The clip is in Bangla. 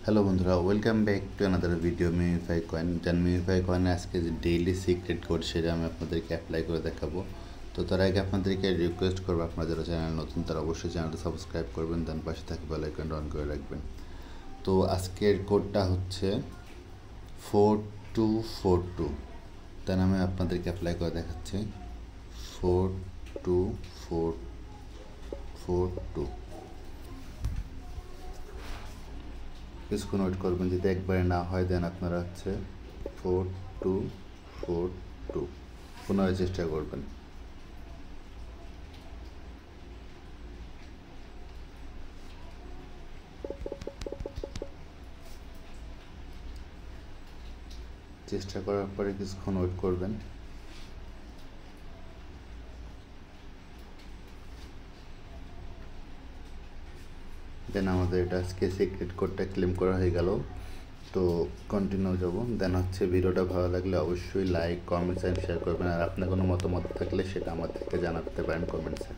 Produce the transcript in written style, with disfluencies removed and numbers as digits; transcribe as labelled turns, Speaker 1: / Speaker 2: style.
Speaker 1: হ্যালো বন্ধুরা, welcome back to another video MemeFi coin. যান মিমিফাই কয়েনে আজকে যে ডেইলি সিক্রেট কোড সেটা আমি আপনাদেরকে অ্যাপ্লাই করে দেখাবো। তো তার আগে আপনাদেরকে রিকোয়েস্ট করবো, আপনারা যারা চ্যানেল নতুন তারা অবশ্যই চ্যানেলটা সাবস্ক্রাইব করবেন, দেন পাশে থাকে বেল আইকনটা অন করে রাখবেন। তো আজকের কোডটা হচ্ছে 4242। দেন আমি আপনাদেরকে অ্যাপ্লাই করে দেখাচ্ছি 42442। কিছুক্ষণ ওয়েট করবেন, যদি একবারে না হয় দেন আপনারা 4242 পুনরায় চেষ্টা করবেন। চেষ্টা করার পরে কিছুক্ষণ ওয়েট করবেন। দেন আমাদের এটা আজকে সিক্রেট কোডটা ক্লেম করা হয়ে গেল। তো কন্টিনিউ যাব। দেন ভিডিওটা ভালো লাগলে অবশ্যই লাইক, কমেন্টস অ্যান্ড শেয়ার করবেন। আর আপনার কোনো মতামত থাকলে সেটা আমাদেরকে জানাতে পারেন কমেন্টসে।